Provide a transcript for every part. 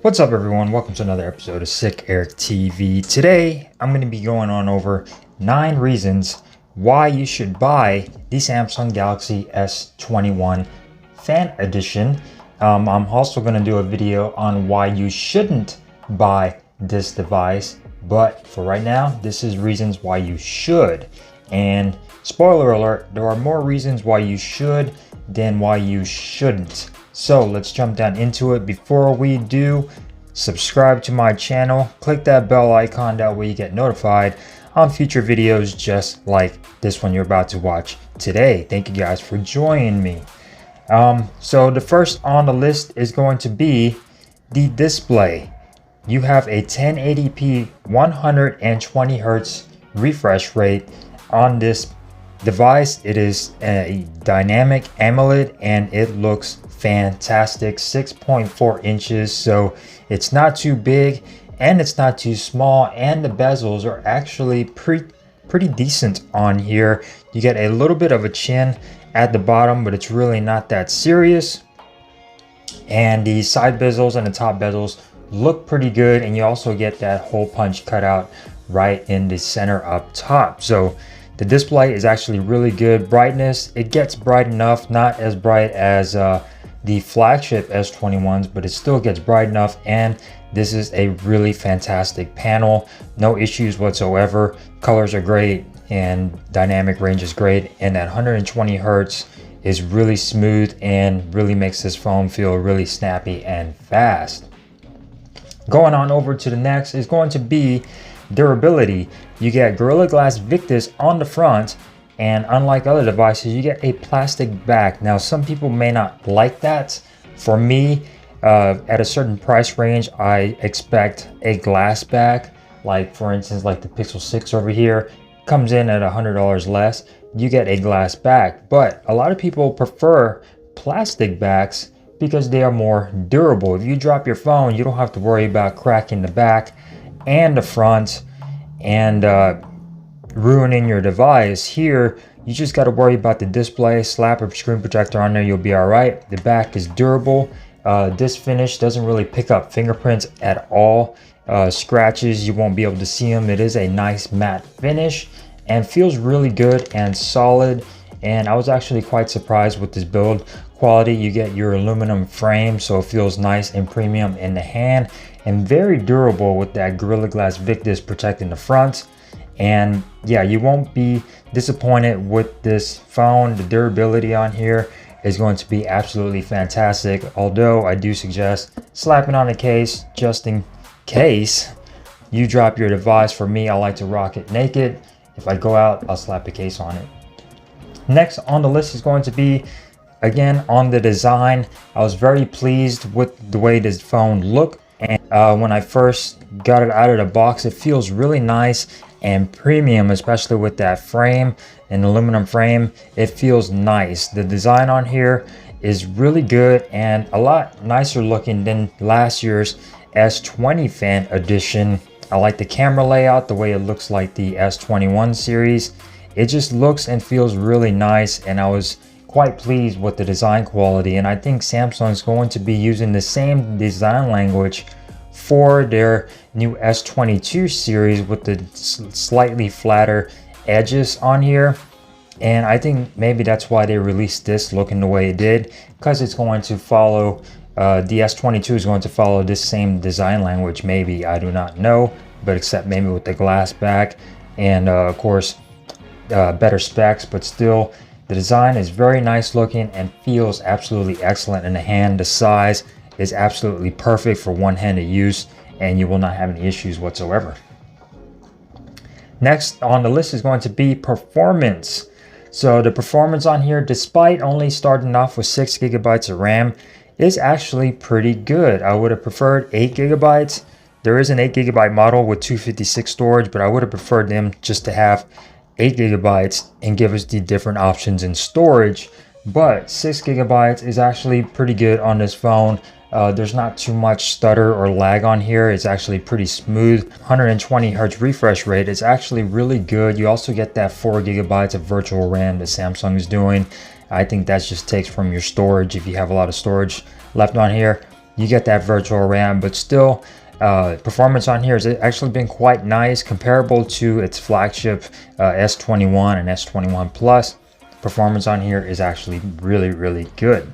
What's up everyone, welcome to another episode of SicErik TV. Today I'm going to be going on over 9 reasons why you should buy the Samsung Galaxy S21 Fan Edition. I'm also going to do a video on why you shouldn't buy this device, but for right now this is reasons why you should. And spoiler alert, there are more reasons why you should than why you shouldn't. So let's jump down into it. Before we do, subscribe to my channel, click that bell icon, that way you get notified on future videos just like this one you're about to watch today. Thank you guys for joining me. So the first on the list is going to be the display. You have a 1080p 120 Hz refresh rate on this device. It is a dynamic AMOLED and it looks fantastic. 6.4 inches, so it's not too big and it's not too small, and the bezels are actually pretty decent on here. You get a little bit of a chin at the bottom, but it's really not that serious, and the side bezels and the top bezels look pretty good, and you also get that hole punch cutout right in the center up top. So the display is actually really good. Brightness, it gets bright enough, not as bright as the flagship S21s, but it still gets bright enough, and this is a really fantastic panel. No issues whatsoever. Colors are great and dynamic range is great, and that 120 Hz is really smooth and really makes this phone feel really snappy and fast. Going on over to the next is going to be durability. You get Gorilla Glass Victus on the front, and unlike other devices, you get a plastic back. Now some people may not like that. For me, at a certain price range, I expect a glass back. Like for instance, like the Pixel 6 over here comes in at $100 less. You get a glass back, but a lot of people prefer plastic backs because they are more durable. If you drop your phone, you don't have to worry about cracking the back and the front and ruining your device. Here you just got to worry about the display. Slap a screen protector on there, you'll be all right. The back is durable. This finish doesn't really pick up fingerprints at all. Scratches, you won't be able to see them. It is a nice matte finish and feels really good and solid, and I was actually quite surprised with this build quality. You get your aluminum frame, so it feels nice and premium in the hand, and very durable with that Gorilla Glass Victus protecting the front. And yeah, you won't be disappointed with this phone. The durability on here is going to be absolutely fantastic, although I do suggest slapping on the case just in case you drop your device. For me, I like to rock it naked. If I go out, I'll slap the case on it. Next on the list is going to be, again, on the design. I was very pleased with the way this phone looked, and when I first got it out of the box, it feels really nice and premium, especially with that frame, an aluminum frame. It feels nice. The design on here is really good and a lot nicer looking than last year's S20 Fan Edition. I like the camera layout, the way it looks like the S21 series. It just looks and feels really nice, and I was quite pleased with the design quality, and I think Samsung's going to be using the same design language for their new S22 series with the slightly flatter edges on here. And I think maybe that's why they released this looking the way it did, because it's going to follow the S22 is going to follow this same design language. Maybe, I do not know, but except maybe with the glass back and of course better specs, but still the design is very nice looking and feels absolutely excellent in the hand. The size is absolutely perfect for one-handed use, and you will not have any issues whatsoever. Next on the list is going to be performance. So the performance on here, despite only starting off with 6 GB of RAM, is actually pretty good. I would have preferred 8 GB. There is an 8 GB model with 256 storage, but I would have preferred them just to have 8 GB and give us the different options in storage. But 6 GB is actually pretty good on this phone. There's not too much stutter or lag on here. It's actually pretty smooth. 120 Hz refresh rate is actually really good. You also get that 4 GB of virtual RAM that Samsung is doing. I think that just takes from your storage. If you have a lot of storage left on here, you get that virtual RAM, but still performance on here has actually been quite nice, comparable to its flagship S21 and S21 Plus. Performance on here is actually really good.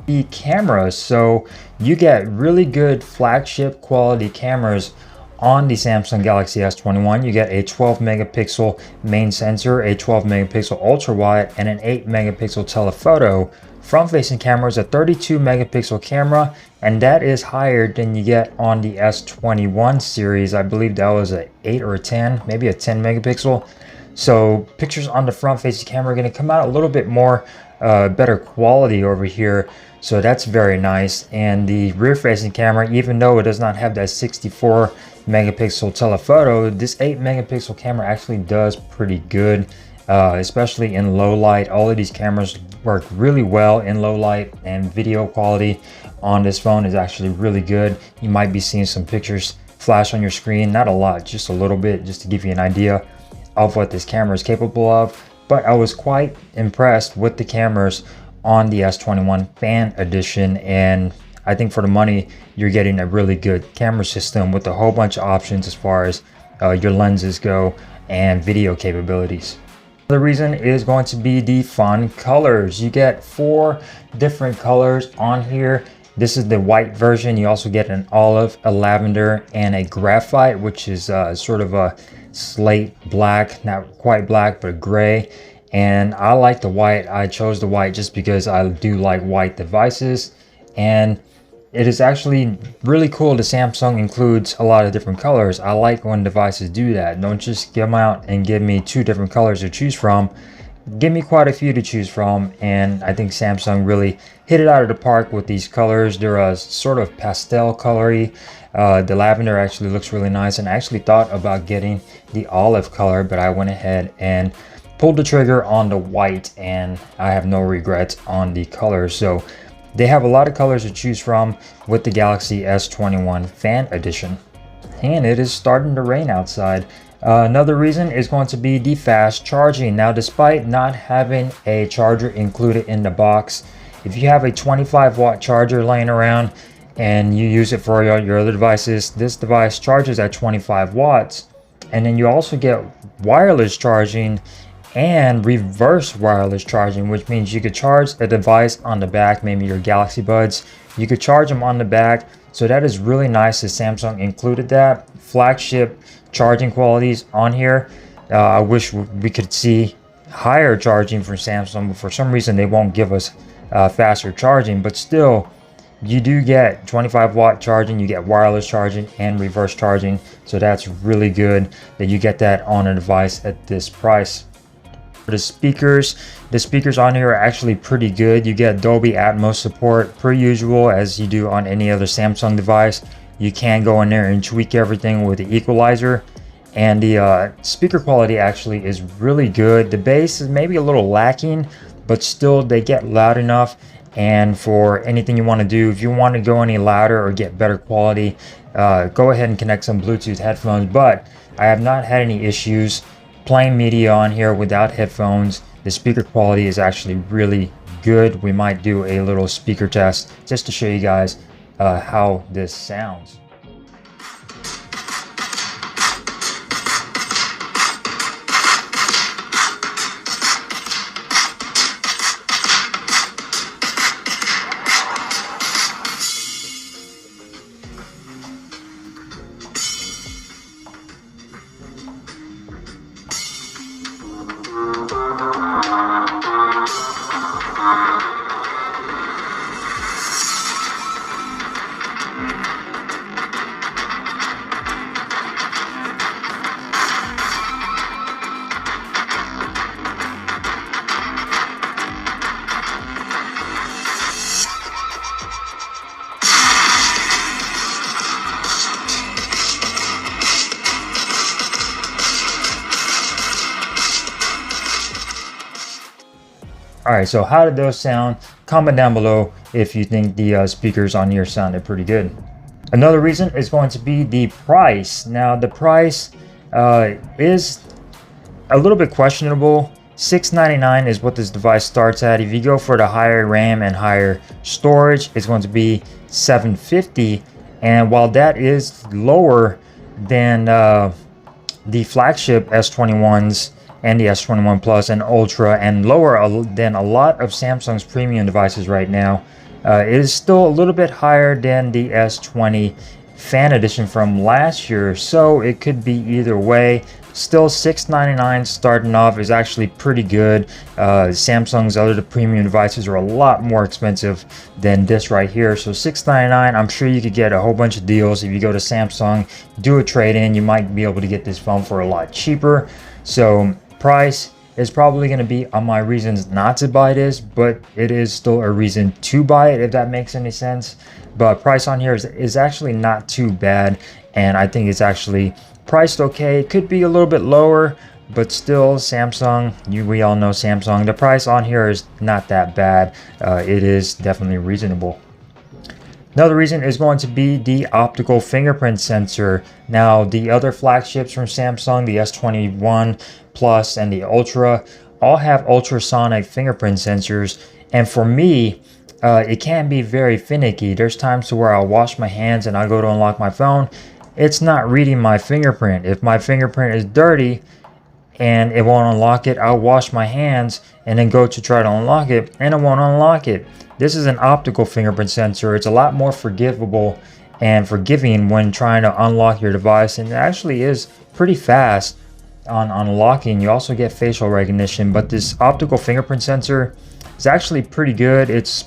The cameras, so you get really good flagship quality cameras on the Samsung Galaxy S21. You get a 12 megapixel main sensor, a 12 megapixel ultra wide, and an 8 megapixel telephoto. Front facing camera is a 32 megapixel camera, and that is higher than you get on the S21 series. I believe that was a 8 or a 10, maybe a 10 megapixel. So pictures on the front facing camera are going to come out a little bit more better quality over here. So that's very nice. And the rear facing camera, even though it does not have that 64 megapixel telephoto, this 8 megapixel camera actually does pretty good, especially in low light. All of these cameras work really well in low light, and video quality on this phone is actually really good. You might be seeing some pictures flash on your screen, not a lot, just a little bit, just to give you an idea of what this camera is capable of. But I was quite impressed with the cameras on the S21 Fan Edition, and I think for the money you're getting a really good camera system with a whole bunch of options as far as your lenses go and video capabilities. The reason is going to be the fun colors. You get 4 different colors on here. This is the white version. You also get an olive, a lavender, and a graphite, which is sort of a slate black, not quite black, but gray. And I like the white. I chose the white just because I do like white devices, and it is actually really cool that Samsung includes a lot of different colors. I like when devices do that. Don't just come out and give me 2 different colors to choose from. Give me quite a few to choose from, and I think Samsung really hit it out of the park with these colors. They're a sort of pastel colory. The lavender actually looks really nice, and I actually thought about getting the olive color, but I went ahead and pulled the trigger on the white, and I have no regrets on the colors. So they have a lot of colors to choose from with the Galaxy S21 Fan Edition. And it is starting to rain outside. Another reason is going to be the fast charging. Now, despite not having a charger included in the box, if you have a 25 watt charger laying around and you use it for your other devices, this device charges at 25 watts. And then you also get wireless charging and reverse wireless charging, which means you could charge a device on the back, maybe your Galaxy Buds. You could charge them on the back. So that is really nice that Samsung included that. Flagship charging qualities on here. I wish we could see higher charging from Samsung, but for some reason they won't give us faster charging. But still, you do get 25 watt charging, you get wireless charging and reverse charging. So that's really good that you get that on a device at this price. For the speakers on here are actually pretty good. You get Dolby Atmos support per usual, as you do on any other Samsung device. You can go in there and tweak everything with the equalizer, and the speaker quality actually is really good. The bass is maybe a little lacking, but still they get loud enough. And for anything you want to do, if you want to go any louder or get better quality, go ahead and connect some Bluetooth headphones. But I have not had any issues playing media on here without headphones. The speaker quality is actually really good. We might do a little speaker test just to show you guys how this sounds. Alright, so how did those sound? Comment down below if you think the speakers on here sounded pretty good. Another reason is going to be the price. Now, the price is a little bit questionable. $699 is what this device starts at. If you go for the higher RAM and higher storage, it's going to be $750. And while that is lower than the flagship S21s and the S21 Plus and Ultra, and lower than a lot of Samsung's premium devices right now, it is still a little bit higher than the S20 Fan Edition from last year, so it could be either way. Still, $699 starting off is actually pretty good. Samsung's other premium devices are a lot more expensive than this right here. So $699, I'm sure you could get a whole bunch of deals. If you go to Samsung, do a trade-in, you might be able to get this phone for a lot cheaper. So price is probably going to be on my reasons not to buy this, but it is still a reason to buy it, if that makes any sense. But price on here is actually not too bad, and I think it's actually priced okay. It could be a little bit lower, but still, Samsung, we all know Samsung. The price on here is not that bad. It is definitely reasonable. Another reason is going to be the optical fingerprint sensor. Now, the other flagships from Samsung, the S21 Plus and the Ultra, all have ultrasonic fingerprint sensors. And for me, it can be very finicky. There's times to where I'll wash my hands and I'll go to unlock my phone. It's not reading my fingerprint. If my fingerprint is dirty and it won't unlock it, I'll wash my hands and then go to try to unlock it, and it won't unlock it. This is an optical fingerprint sensor. It's a lot more forgivable and forgiving when trying to unlock your device, and it actually is pretty fast on unlocking. You also get facial recognition, but this optical fingerprint sensor is actually pretty good. It's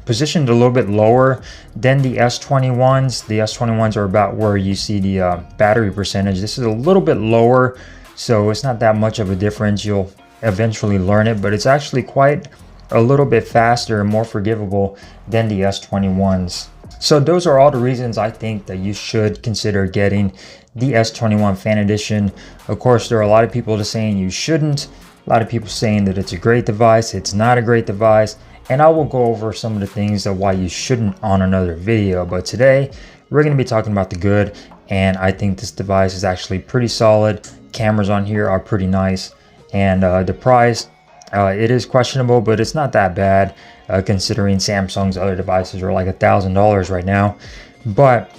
positioned a little bit lower than the S21s. The S21s are about where you see the battery percentage. This is a little bit lower, so it's not that much of a difference. You'll eventually learn it, but it's actually quite a little bit faster and more forgivable than the S21s. So those are all the reasons I think that you should consider getting the S21 Fan Edition. Of course, there are a lot of people just saying you shouldn't. A lot of people saying that it's a great device. It's not a great device. And I will go over some of the things that why you shouldn't on another video. But today, we're going to be talking about the good. And I think this device is actually pretty solid. Cameras on here are pretty nice. And the price, it is questionable, but it's not that bad considering Samsung's other devices are like $1,000 right now. But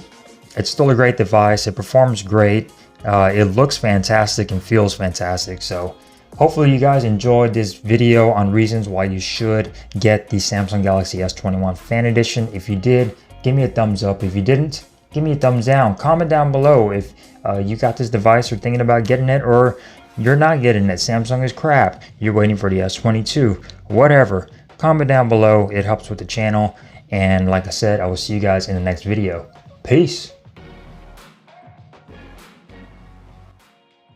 it's still a great device. It performs great. It looks fantastic and feels fantastic. So hopefully you guys enjoyed this video on reasons why you should get the Samsung Galaxy S21 Fan Edition. If you did, give me a thumbs up. If you didn't, give me a thumbs down. Comment down below if you got this device or thinking about getting it, or you're not getting it. Samsung is crap. You're waiting for the S22. Whatever. Comment down below. It helps with the channel. And like I said, I will see you guys in the next video. Peace.